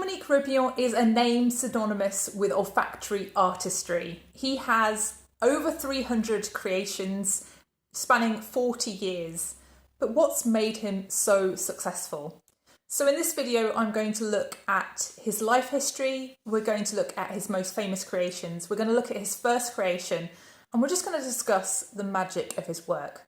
Dominique Ropion is a name synonymous with olfactory artistry. He has over 300 creations spanning 40 years. But what's made him so successful? So in this video, I'm going to look at his life history. We're going to look at his most famous creations. We're going to look at his first creation, and we're just going to discuss the magic of his work.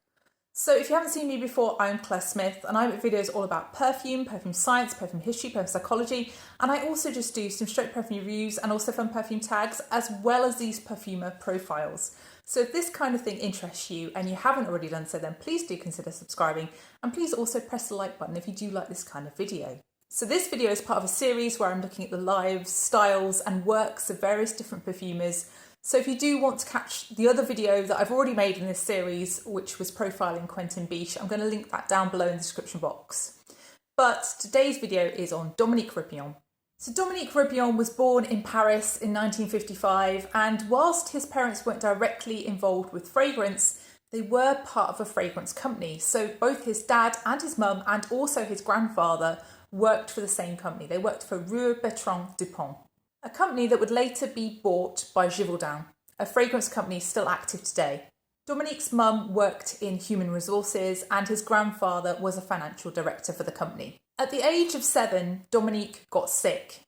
So if you haven't seen me before, I'm Claire Smith, and I make videos all about perfume, perfume science, perfume history, perfume psychology, and I also just do some straight perfume reviews and also fun perfume tags, as well as these perfumer profiles. So if this kind of thing interests you and you haven't already done so, then please do consider subscribing, and please also press the like button if you do like this kind of video. So this video is part of a series where I'm looking at the lives, styles and works of various different perfumers. So if you do want to catch the other video that I've already made in this series, which was profiling Quentin Biche, I'm going to link that down below in the description box. But today's video is on Dominique Ropion. So Dominique Ropion was born in Paris in 1955, and whilst his parents weren't directly involved with fragrance, they were part of a fragrance company. So both his dad and his mum and also his grandfather worked for the same company. They worked for Rue Bertrand Dupont, a company that would later be bought by Givaudan, a fragrance company still active today. Dominique's mum worked in human resources and his grandfather was a financial director for the company. At the age of 7, Dominique got sick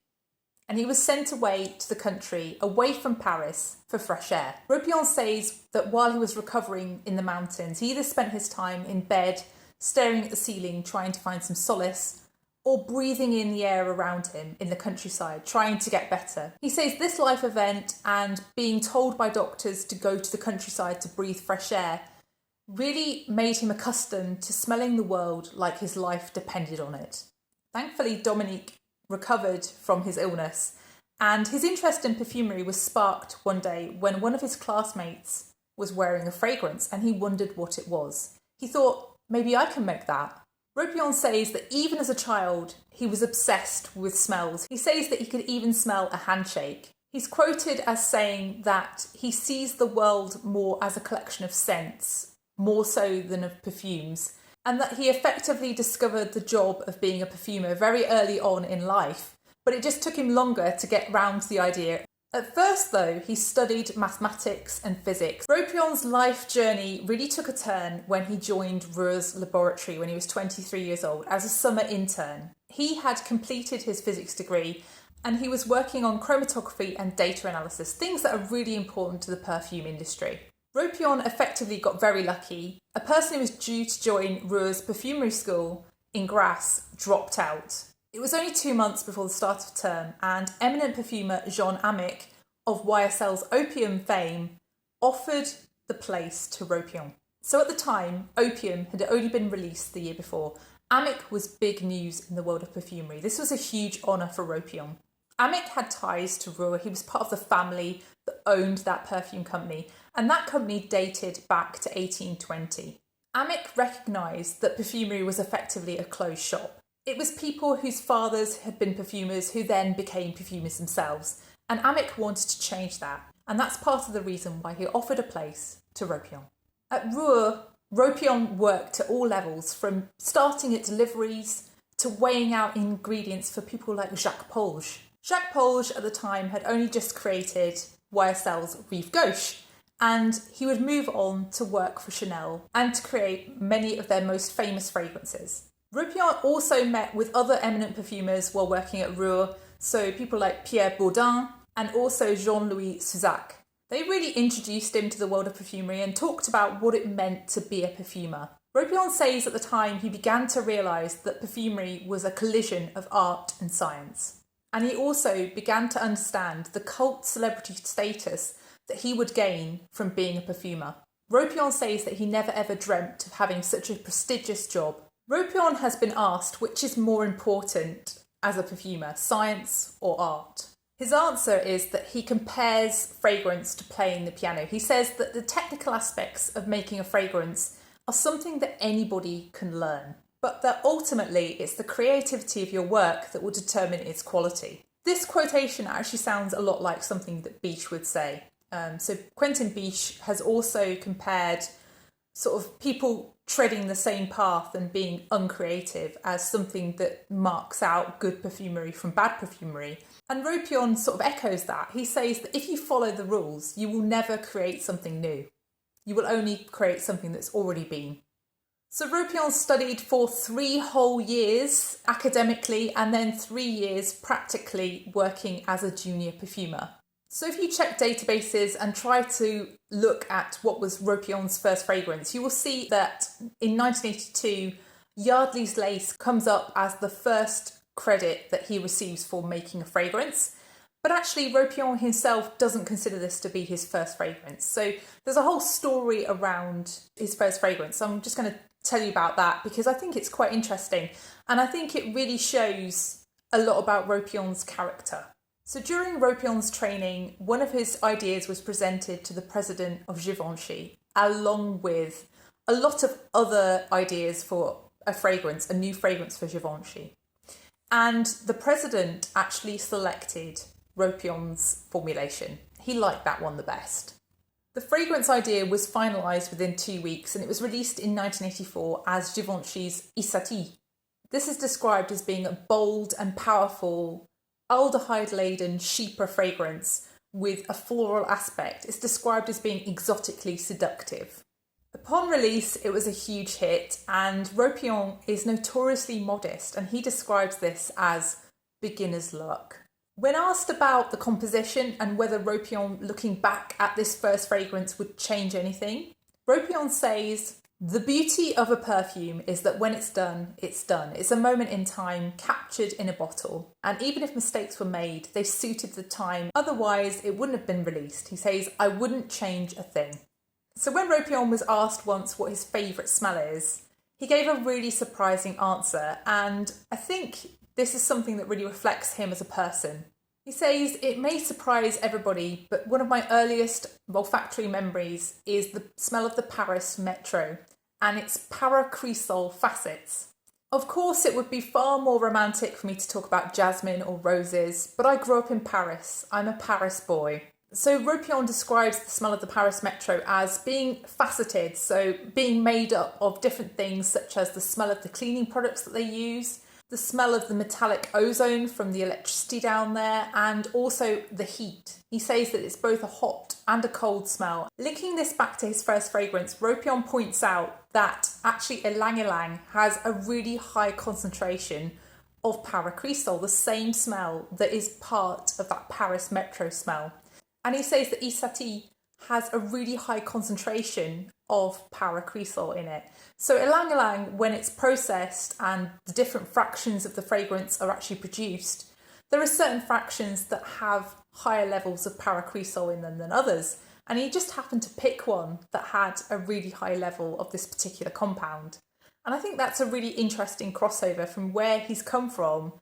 and he was sent away to the country, away from Paris, for fresh air. Ropion says that while he was recovering in the mountains, he either spent his time in bed, staring at the ceiling, trying to find some solace, or breathing in the air around him in the countryside, trying to get better. He says this life event and being told by doctors to go to the countryside to breathe fresh air really made him accustomed to smelling the world like his life depended on it. Thankfully, Dominique recovered from his illness, and his interest in perfumery was sparked one day when one of his classmates was wearing a fragrance and he wondered what it was. He thought, maybe I can make that. Ropion says that even as a child, he was obsessed with smells. He says that he could even smell a handshake. He's quoted as saying that he sees the world more as a collection of scents, more so than of perfumes, and that he effectively discovered the job of being a perfumer very early on in life, but it just took him longer to get round to the idea. At first, though, he studied mathematics and physics. Ropion's life journey really took a turn when he joined Ruhr's laboratory when he was 23 years old as a summer intern. He had completed his physics degree and he was working on chromatography and data analysis, things that are really important to the perfume industry. Ropion effectively got very lucky. A person who was due to join Ruhr's perfumery school in Grasse dropped out. It was only 2 months before the start of term, and eminent perfumer Jean Amick of YSL's Opium fame offered the place to Ropion. So at the time, Opium had only been released the year before. Amick was big news in the world of perfumery. This was a huge honour for Ropion. Amick had ties to Ruhr. He was part of the family that owned that perfume company, and that company dated back to 1820. Amick recognised that perfumery was effectively a closed shop. It was people whose fathers had been perfumers who then became perfumers themselves, and Amick wanted to change that, and that's part of the reason why he offered a place to Ropion. At Ruhr, Ropion worked at all levels, from starting at deliveries to weighing out ingredients for people like Jacques Polge. Jacques Polge at the time had only just created YSL's Rive Gauche, and he would move on to work for Chanel and to create many of their most famous fragrances. Ropion also met with other eminent perfumers while working at Ruhr, so people like Pierre Bourdin and also Jean-Louis Suzac. They really introduced him to the world of perfumery and talked about what it meant to be a perfumer. Ropion says at the time he began to realise that perfumery was a collision of art and science. And he also began to understand the cult celebrity status that he would gain from being a perfumer. Ropion says that he never ever dreamt of having such a prestigious job. Ropion has been asked which is more important as a perfumer, science or art. His answer is that he compares fragrance to playing the piano. He says that the technical aspects of making a fragrance are something that anybody can learn, but that ultimately it's the creativity of your work that will determine its quality. This quotation actually sounds a lot like something that Biche would say. So Quentin Biche has also compared sort of people treading the same path and being uncreative as something that marks out good perfumery from bad perfumery. And Ropion sort of echoes that. He says that if you follow the rules, you will never create something new. You will only create something that's already been. So Ropion studied for 3 whole years academically and then 3 years practically working as a junior perfumer. So if you check databases and try to look at what was Ropion's first fragrance, you will see that in 1982, Yardley's Lace comes up as the first credit that he receives for making a fragrance. But actually, Ropion himself doesn't consider this to be his first fragrance. So there's a whole story around his first fragrance. So I'm just going to tell you about that because I think it's quite interesting. And I think it really shows a lot about Ropion's character. So during Ropion's training, one of his ideas was presented to the president of Givenchy, along with a lot of other ideas for a new fragrance for Givenchy. And the president actually selected Ropion's formulation. He liked that one the best. The fragrance idea was finalised within 2 weeks and it was released in 1984 as Givenchy's Ysatis. This is described as being a bold and powerful aldehyde-laden chypre fragrance with a floral aspect. It's described as being exotically seductive. Upon release, it was a huge hit, and Ropion is notoriously modest, and he describes this as beginner's luck. When asked about the composition and whether Ropion, looking back at this first fragrance, would change anything, Ropion says, "The beauty of a perfume is that when it's done, it's done. It's a moment in time captured in a bottle. And even if mistakes were made, they suited the time. Otherwise, it wouldn't have been released." He says, "I wouldn't change a thing." So when Ropion was asked once what his favourite smell is, he gave a really surprising answer. And I think this is something that really reflects him as a person. He says, "It may surprise everybody, but one of my earliest olfactory memories is the smell of the Paris metro and its paracrisol facets. Of course, it would be far more romantic for me to talk about jasmine or roses, but I grew up in Paris. I'm a Paris boy." So Ropion describes the smell of the Paris metro as being faceted, so being made up of different things such as the smell of the cleaning products that they use, the smell of the metallic ozone from the electricity down there, and also the heat. He says that it's both a hot and a cold smell. Linking this back to his first fragrance, Ropion points out that actually ylang ylang has a really high concentration of paracrisol, the same smell that is part of that Paris metro smell. And he says that Ysatis has a really high concentration of paracrisol in it. So ylang ylang, when it's processed and the different fractions of the fragrance are actually produced, there are certain fractions that have higher levels of paracrisol in them than others. And he just happened to pick one that had a really high level of this particular compound. And I think that's a really interesting crossover from where he's come from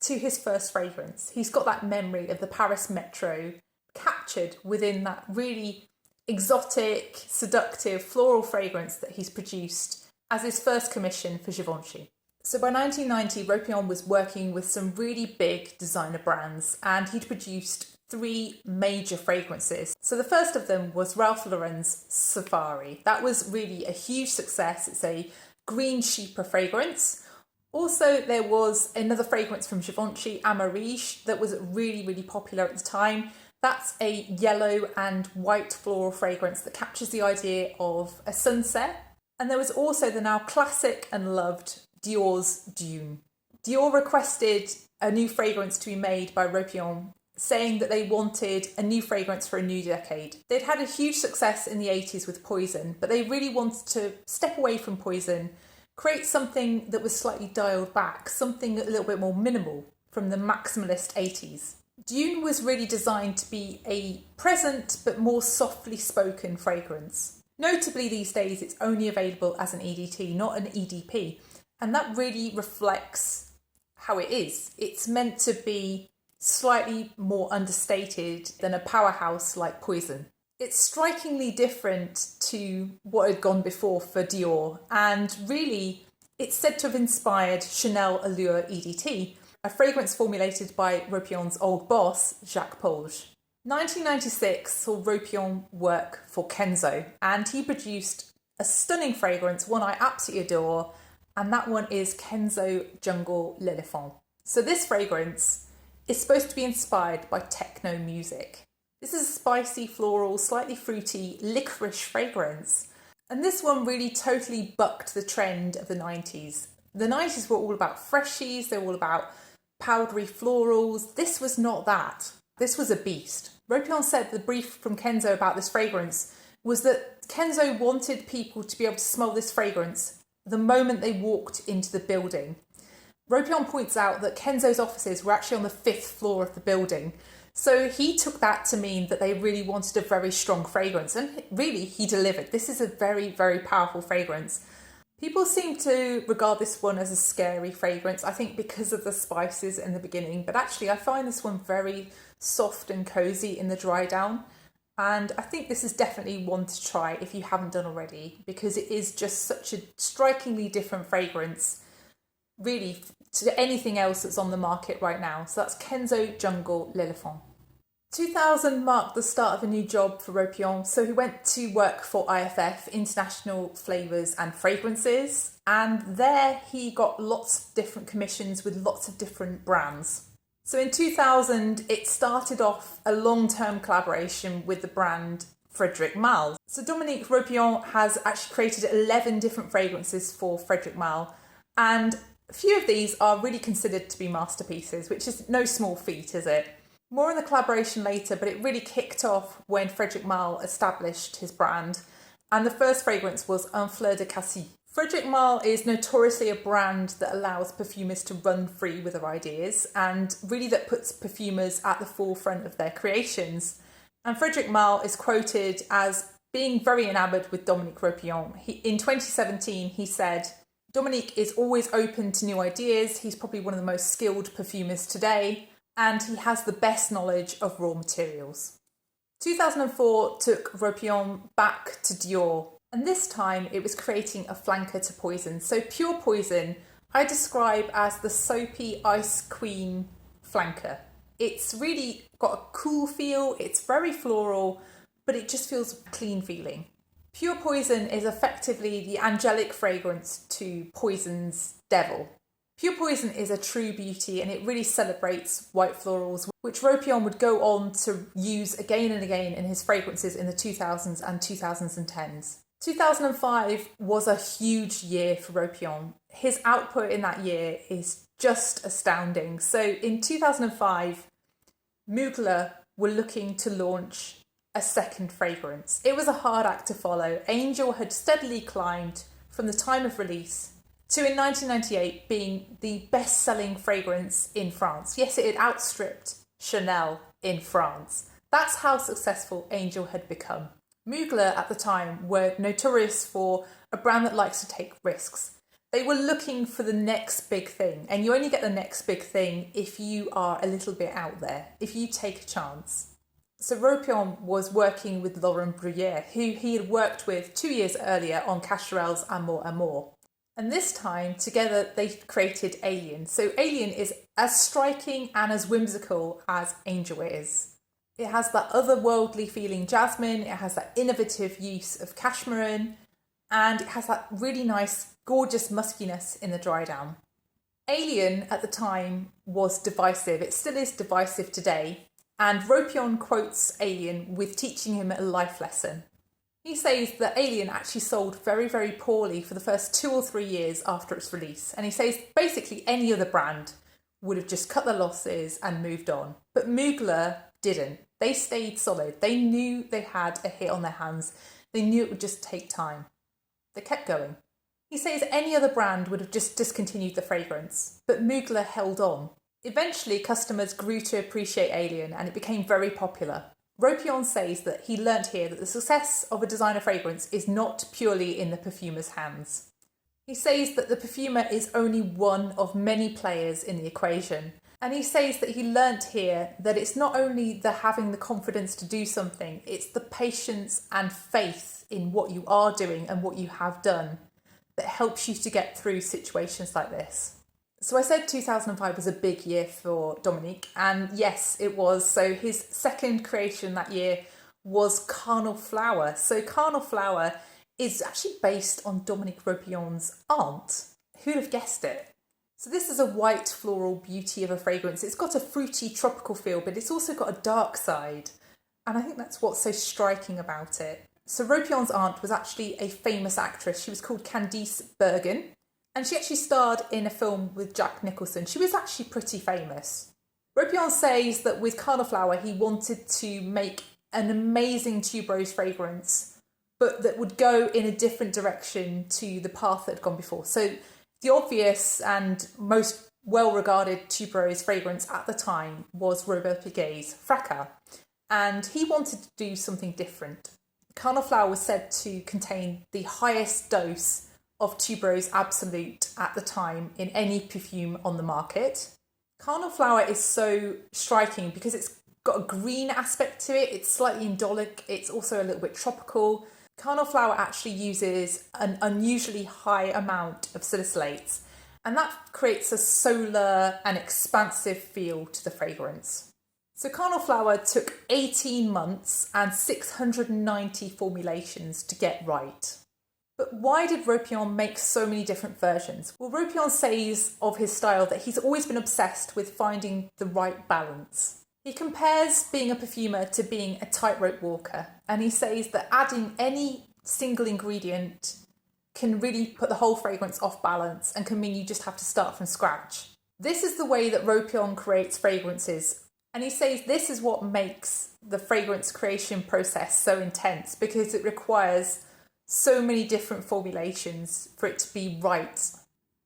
to his first fragrance. He's got that memory of the Paris metro captured within that really exotic, seductive floral fragrance that he's produced as his first commission for Givenchy. So by 1990, Ropion was working with some really big designer brands and he'd produced 3 major fragrances. So the first of them was Ralph Lauren's Safari. That was really a huge success. It's a green chypre fragrance. Also, there was another fragrance from Givenchy, Amarige, that was really, really popular at the time. That's a yellow and white floral fragrance that captures the idea of a sunset. And there was also the now classic and loved Dior's Dune. Dior requested a new fragrance to be made by Ropion, saying that they wanted a new fragrance for a new decade. They'd had a huge success in the 80s with Poison, but they really wanted to step away from Poison, create something that was slightly dialed back, something a little bit more minimal from the maximalist 80s. Dune was really designed to be a present but more softly spoken fragrance. Notably these days it's only available as an EDT, not an EDP, and that really reflects how it is. It's meant to be slightly more understated than a powerhouse like Poison. It's strikingly different to what had gone before for Dior, and really it's said to have inspired Chanel Allure EDT, a fragrance formulated by Ropion's old boss, Jacques Polge. 1996 saw Ropion work for Kenzo, and he produced a stunning fragrance, one I absolutely adore, and that one is Kenzo Jungle L'Elephant. So this fragrance is supposed to be inspired by techno music. This is a spicy, floral, slightly fruity, licorice fragrance. And this one really totally bucked the trend of the 90s. The 90s were all about freshies, they were all about powdery florals. This was not that. This was a beast. Ropion said the brief from Kenzo about this fragrance was that Kenzo wanted people to be able to smell this fragrance the moment they walked into the building. Ropion points out that Kenzo's offices were actually on the 5th floor of the building. So he took that to mean that they really wanted a very strong fragrance. And really, he delivered. This is a very, very powerful fragrance. People seem to regard this one as a scary fragrance, I think because of the spices in the beginning. But actually, I find this one very soft and cozy in the dry down. And I think this is definitely one to try if you haven't done already, because it is just such a strikingly different fragrance, really, to anything else that's on the market right now. So that's Kenzo Jungle L'Elephant. 2000 marked the start of a new job for Ropion. So he went to work for IFF, International Flavours and Fragrances. And there he got lots of different commissions with lots of different brands. So in 2000, it started off a long-term collaboration with the brand Frederic Malle. So Dominique Ropion has actually created 11 different fragrances for Frederic Malle, and a few of these are really considered to be masterpieces, which is no small feat, is it? More on the collaboration later, but it really kicked off when Frederic Malle established his brand, and the first fragrance was Un Fleur de Cassis. Frederic Malle is notoriously a brand that allows perfumers to run free with their ideas, and really that puts perfumers at the forefront of their creations. And Frederic Malle is quoted as being very enamoured with Dominique Ropion. In 2017, he said, "Dominique is always open to new ideas. He's probably one of the most skilled perfumers today, and he has the best knowledge of raw materials." 2004 took Ropion back to Dior, and this time it was creating a flanker to Poison. So Pure Poison I describe as the soapy ice queen flanker. It's really got a cool feel, it's very floral, but it just feels clean feeling. Pure Poison is effectively the angelic fragrance to Poison's devil. Pure Poison is a true beauty, and it really celebrates white florals, which Ropion would go on to use again and again in his fragrances in the 2000s and 2010s. 2005 was a huge year for Ropion. His output in that year is just astounding. So in 2005, Mugler were looking to launch a second fragrance. It was a hard act to follow. Angel had steadily climbed from the time of release to, in 1998, being the best-selling fragrance in France. Yes, it had outstripped Chanel in France. That's how successful Angel had become. Mugler at the time were notorious for a brand that likes to take risks. They were looking for the next big thing, and you only get the next big thing if you are a little bit out there, if you take a chance. So Ropion was working with Laurent Bruyère, who he had worked with 2 years earlier on Cacharel's Amour Amour. And this time, together, they created Alien. So Alien is as striking and as whimsical as Angel is. It has that otherworldly feeling jasmine, it has that innovative use of cashmere, and it has that really nice, gorgeous muskiness in the dry down. Alien at the time was divisive. It still is divisive today. And Ropion quotes Alien with teaching him a life lesson. He says that Alien actually sold very, very poorly for the first 2 or 3 years after its release. And he says basically any other brand would have just cut their losses and moved on. But Mugler didn't. They stayed solid. They knew they had a hit on their hands. They knew it would just take time. They kept going. He says any other brand would have just discontinued the fragrance, but Mugler held on. Eventually, customers grew to appreciate Alien, and it became very popular. Ropion says that he learnt here that the success of a designer fragrance is not purely in the perfumer's hands. He says that the perfumer is only one of many players in the equation. And he says that he learnt here that it's not only the having the confidence to do something, it's the patience and faith in what you are doing and what you have done that helps you to get through situations like this. So I said 2005 was a big year for Dominique, and yes, it was. So his second creation that year was Carnal Flower. So Carnal Flower is actually based on Dominique Ropion's aunt. Who'd have guessed it? So this is a white floral beauty of a fragrance. It's got a fruity tropical feel, but it's also got a dark side. And I think that's what's so striking about it. So Ropion's aunt was actually a famous actress. She was called Candice Bergen. And she actually starred in a film with Jack Nicholson. She was actually pretty famous. Ropion says that with Carnal Flower, he wanted to make an amazing tuberose fragrance, but that would go in a different direction to the path that had gone before. So the obvious and most well-regarded tuberose fragrance at the time was Robert Piguet's Fracas, and he wanted to do something different. Carnal Flower was said to contain the highest dose of tuberose absolute at the time in any perfume on the market. Carnal Flower is so striking because it's got a green aspect to it. It's slightly indolic. It's also a little bit tropical. Carnal Flower actually uses an unusually high amount of salicylates, and that creates a solar and expansive feel to the fragrance. So Carnal Flower took 18 months and 690 formulations to get right. But why did Ropion make so many different versions? Well, Ropion says of his style that he's always been obsessed with finding the right balance. He compares being a perfumer to being a tightrope walker, and he says that adding any single ingredient can really put the whole fragrance off balance and can mean you just have to start from scratch. This is the way that Ropion creates fragrances, and he says this is what makes the fragrance creation process so intense, because it requires so many different formulations for it to be right.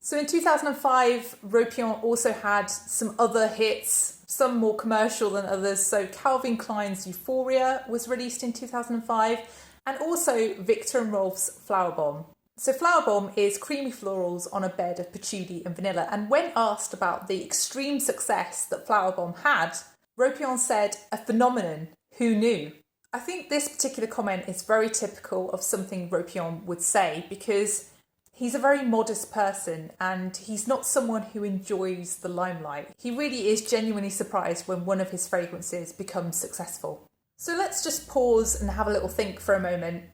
So in 2005, Ropion also had some other hits, some more commercial than others. So Calvin Klein's Euphoria was released in 2005, and also Victor and Rolf's Flower Bomb. So Flower Bomb is creamy florals on a bed of patchouli and vanilla. And when asked about the extreme success that Flower Bomb had, Ropion said, "A phenomenon, who knew?" I think this particular comment is very typical of something Ropion would say, because he's a very modest person and he's not someone who enjoys the limelight. He really is genuinely surprised when one of his fragrances becomes successful. So let's just pause and have a little think for a moment.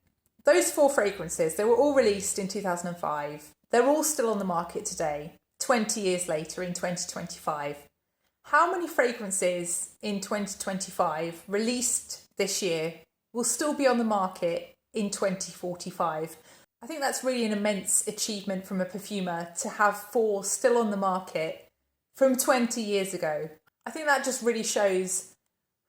Those 4 fragrances, they were all released in 2005. They're all still on the market today, 20 years later in 2025. How many fragrances in 2025 released this year will still be on the market in 2045? I think that's really an immense achievement from a perfumer to have 4 still on the market from 20 years ago. I think that just really shows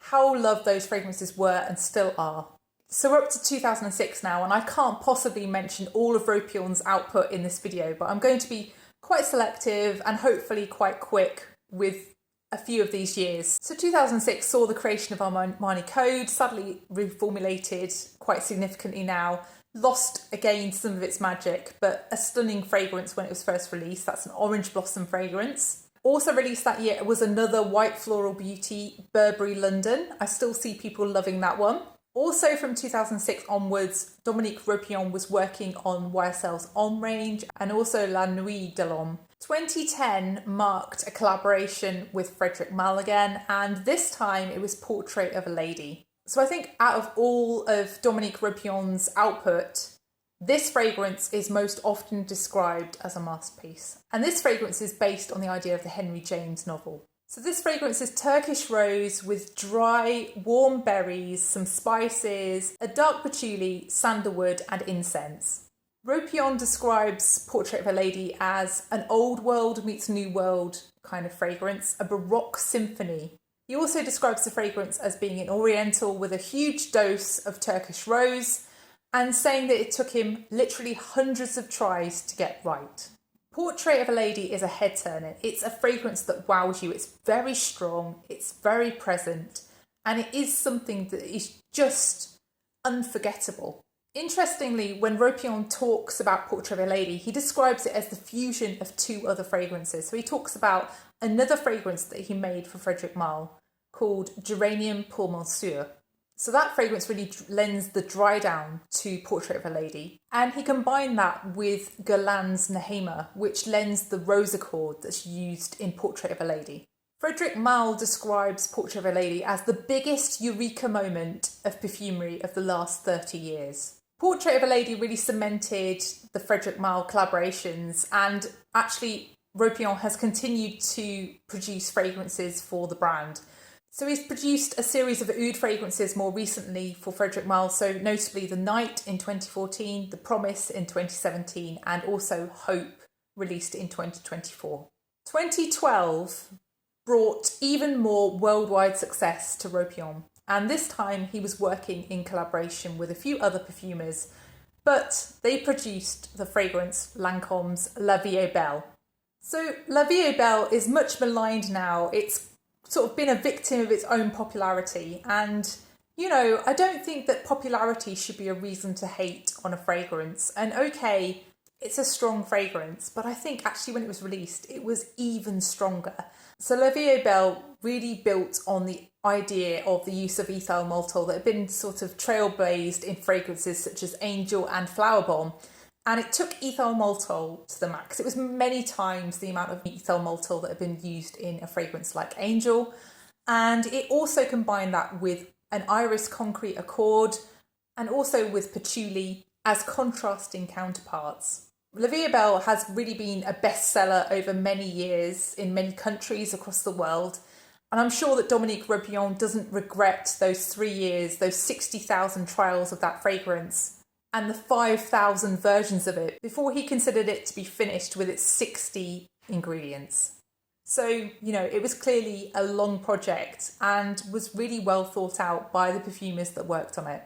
how loved those fragrances were and still are. So we're up to 2006 now, and I can't possibly mention all of Ropion's output in this video, but I'm going to be quite selective and hopefully quite quick with a few of these years. So 2006 saw the creation of Armani Code, sadly reformulated quite significantly now, lost again some of its magic, but a stunning fragrance when it was first released. That's an orange blossom fragrance. Also released that year was another white floral beauty, Burberry London. I still see people loving that one. Also from 2006 onwards, Dominique Ropion was working on YSL's Homme range and also La Nuit de l'Homme. 2010 marked a collaboration with Frederic Malle again, and this time it was Portrait of a Lady. So I think out of all of Dominique Ropion's output, this fragrance is most often described as a masterpiece. And this fragrance is based on the idea of the Henry James novel. So this fragrance is Turkish rose with dry, warm berries, some spices, a dark patchouli, sandalwood and incense. Ropion describes Portrait of a Lady as an old world meets new world kind of fragrance, a baroque symphony. He also describes the fragrance as being an oriental with a huge dose of Turkish rose, and saying that it took him literally hundreds of tries to get right. Portrait of a Lady is a head turner. It's a fragrance that wows you. It's very strong, it's very present, and it is something that is just unforgettable. Interestingly, when Ropion talks about Portrait of a Lady, he describes it as the fusion of 2 other fragrances. So he talks about another fragrance that he made for Frederic Malle called Geranium pour Monsieur. So that fragrance really lends the dry down to Portrait of a Lady. And he combined that with Guerlain's Nehema, which lends the rose accord that's used in Portrait of a Lady. Frederic Malle describes Portrait of a Lady as the biggest eureka moment of perfumery of the last 30 years. Portrait of a Lady really cemented the Frederic Malle collaborations, and actually Ropion has continued to produce fragrances for the brand. So he's produced a series of oud fragrances more recently for Frederic Malle, so notably The Night in 2014, The Promise in 2017, and also Hope, released in 2024. 2012 brought even more worldwide success to Ropion, and this time he was working in collaboration with a few other perfumers, but they produced the fragrance Lancome's La Vie est Belle. So La Vie est Belle is much maligned now. It's sort of been a victim of its own popularity, and I don't think that popularity should be a reason to hate on a fragrance. And okay, it's a strong fragrance, but I think actually when it was released, it was even stronger. So La Vie est Belle really built on the idea of the use of ethyl maltol that had been sort of trailblazed in fragrances such as Angel and Flower Bomb. And it took ethyl maltol to the max. It was many times the amount of ethyl maltol that had been used in a fragrance like Angel. And it also combined that with an iris concrete accord and also with patchouli as contrasting counterparts. La Vie est Belle has really been a bestseller over many years in many countries across the world. And I'm sure that Dominique Ropion doesn't regret those 3 years, those 60,000 trials of that fragrance and the 5,000 versions of it before he considered it to be finished with its 60 ingredients. So, it was clearly a long project and was really well thought out by the perfumers that worked on it.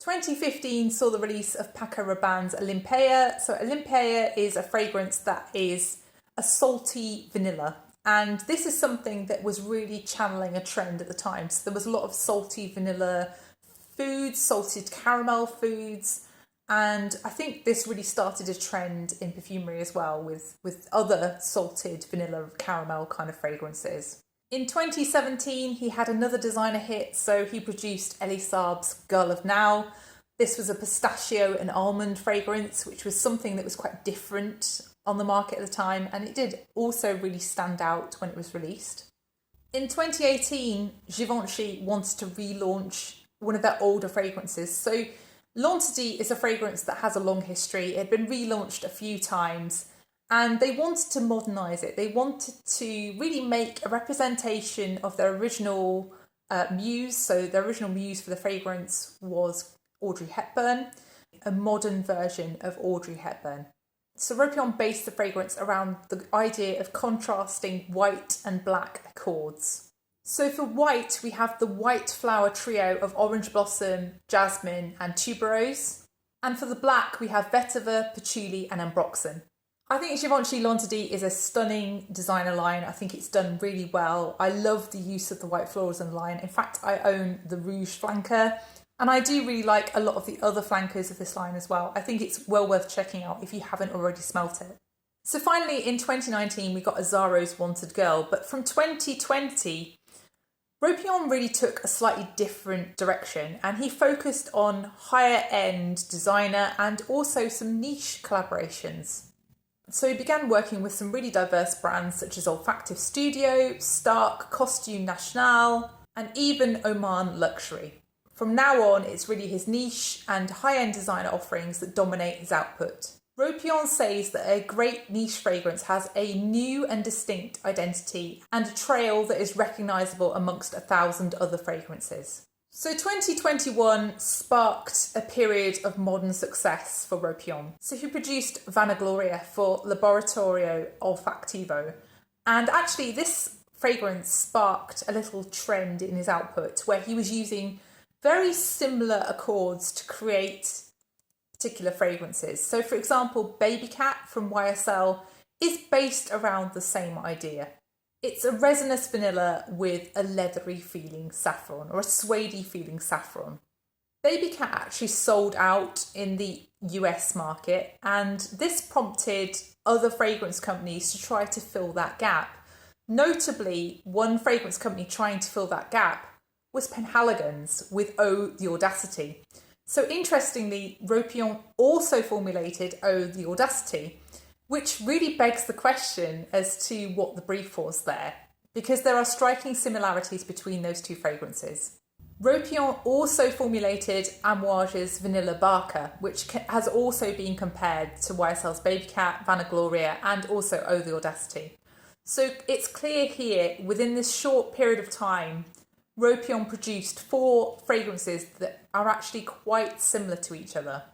2015 saw the release of Paco Rabanne's Olympea. So Olympea is a fragrance that is a salty vanilla. And this is something that was really channeling a trend at the time. So there was a lot of salty vanilla foods, salted caramel foods. And I think this really started a trend in perfumery as well with other salted vanilla caramel kind of fragrances. In 2017, he had another designer hit, so he produced Elie Saab's Girl of Now. This was a pistachio and almond fragrance, which was something that was quite different on the market at the time, and it did also really stand out when it was released. In 2018, Givenchy wanted to relaunch one of their older fragrances. So L'Entity is a fragrance that has a long history. It had been relaunched a few times, and they wanted to modernise it. They wanted to really make a representation of their original muse. So the original muse for the fragrance was Audrey Hepburn, a modern version of Audrey Hepburn. So Ropion based the fragrance around the idea of contrasting white and black accords. So for white, we have the white flower trio of orange blossom, jasmine and tuberose. And for the black, we have vetiver, patchouli and ambroxan. I think Givenchy L'Entity is a stunning designer line. I think it's done really well. I love the use of the white florals in the line. In fact, I own the Rouge flanker, and I do really like a lot of the other flankers of this line as well. I think it's well worth checking out if you haven't already smelt it. So finally, in 2019, we got Azzaro's Wanted Girl, but from 2020, Ropion really took a slightly different direction, and he focused on higher end designer and also some niche collaborations. So he began working with some really diverse brands such as Olfactive Studio, Stark, Costume National, and even Oman Luxury. From now on, it's really his niche and high-end designer offerings that dominate his output. Ropion says that a great niche fragrance has a new and distinct identity and a trail that is recognisable amongst 1,000 other fragrances. So 2021 sparked a period of modern success for Ropion. So he produced Vanagloria for Laboratorio Olfactivo. And actually this fragrance sparked a little trend in his output where he was using very similar accords to create particular fragrances. So for example, Baby Cat from YSL is based around the same idea. It's a resinous vanilla with a leathery feeling saffron or a suede feeling saffron. Baby Cat actually sold out in the US market, and this prompted other fragrance companies to try to fill that gap. Notably, one fragrance company trying to fill that gap was Penhaligon's with Oh the Audacity. So interestingly, Ropion also formulated Oh the Audacity, which really begs the question as to what the brief was there, because there are striking similarities between those two fragrances. Ropion also formulated Amouage's Vanilla Barker, which has also been compared to YSL's Baby Cat, Vanagloria, and also Oh the Audacity. So it's clear here, within this short period of time, Ropion produced 4 fragrances that are actually quite similar to each other,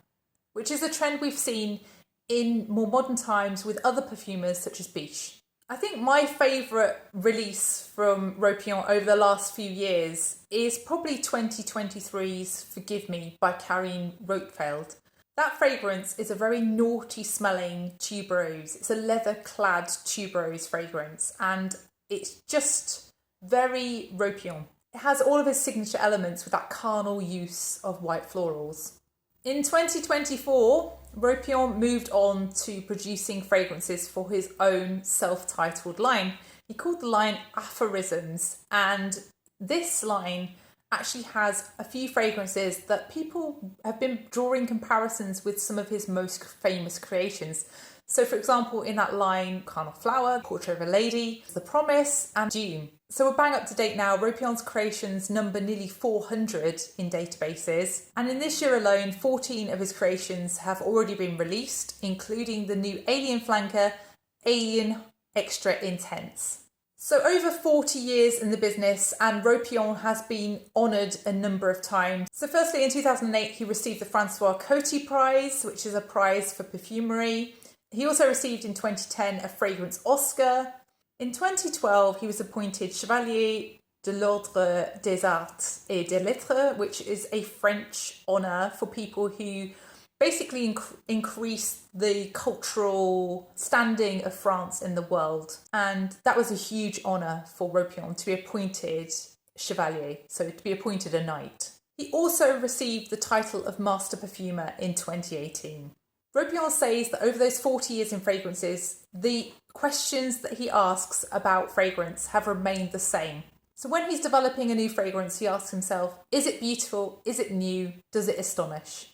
which is a trend we've seen in more modern times with other perfumers such as Biche. I think my favourite release from Ropion over the last few years is probably 2023's Forgive Me by Karine Rothfeld. That fragrance is a very naughty smelling tuberose. It's a leather clad tuberose fragrance and it's just very Ropion. It has all of his signature elements with that carnal use of white florals. In 2024, Ropion moved on to producing fragrances for his own self-titled line. He called the line Aphorisms, and this line actually has a few fragrances that people have been drawing comparisons with some of his most famous creations. So for example, in that line, Carnal Flower, Portrait of a Lady, The Promise, and June. So we're bang up to date now. Ropion's creations number nearly 400 in databases. And in this year alone, 14 of his creations have already been released, including the new Alien Flanker, Alien Extra Intense. So over 40 years in the business, and Ropion has been honoured a number of times. So firstly, in 2008, he received the François Coty Prize, which is a prize for perfumery. He also received in 2010 a Fragrance Oscar. In 2012, he was appointed Chevalier de l'Ordre des Arts et des Lettres, which is a French honour for people who basically increase the cultural standing of France in the world. And that was a huge honour for Ropion to be appointed Chevalier, so to be appointed a knight. He also received the title of Master Perfumer in 2018. Ropion says that over those 40 years in fragrances, the questions that he asks about fragrance have remained the same. So when he's developing a new fragrance, he asks himself, is it beautiful? Is it new? Does it astonish?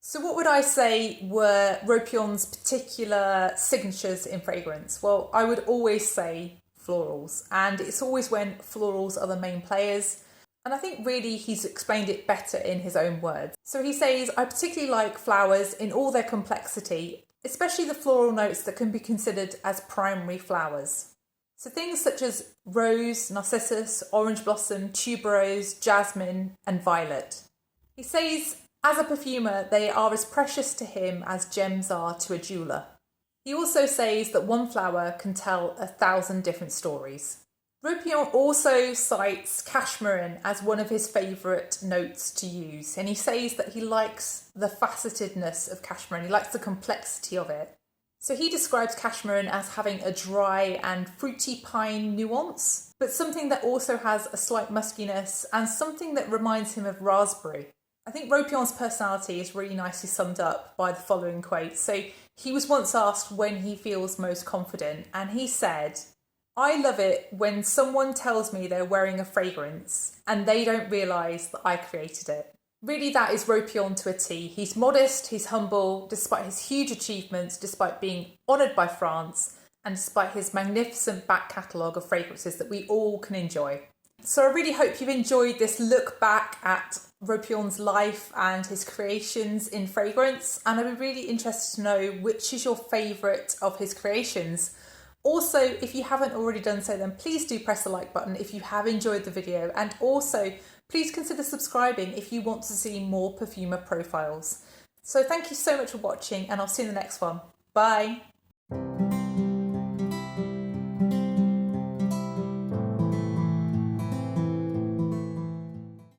So what would I say were Ropion's particular signatures in fragrance? Well, I would always say florals, and it's always when florals are the main players. And I think really he's explained it better in his own words. So he says, I particularly like flowers in all their complexity, especially the floral notes that can be considered as primary flowers. So things such as rose, narcissus, orange blossom, tuberose, jasmine, and violet. He says, as a perfumer, they are as precious to him as gems are to a jeweller. He also says that one flower can tell 1,000 different stories. Ropion also cites cashmere as one of his favourite notes to use, and he says that he likes the facetedness of cashmere, he likes the complexity of it. So he describes cashmere as having a dry and fruity pine nuance, but something that also has a slight muskiness and something that reminds him of raspberry. I think Ropion's personality is really nicely summed up by the following quote. So he was once asked when he feels most confident, and he said, I love it when someone tells me they're wearing a fragrance and they don't realise that I created it. Really, that is Ropion to a T. He's modest, he's humble, despite his huge achievements, despite being honoured by France, and despite his magnificent back catalogue of fragrances that we all can enjoy. So I really hope you've enjoyed this look back at Ropion's life and his creations in fragrance, and I'd be really interested to know which is your favourite of his creations. Also, if you haven't already done so, then please do press the like button if you have enjoyed the video, and also please consider subscribing if you want to see more perfumer profiles. So thank you so much for watching, and I'll see you in the next one. Bye!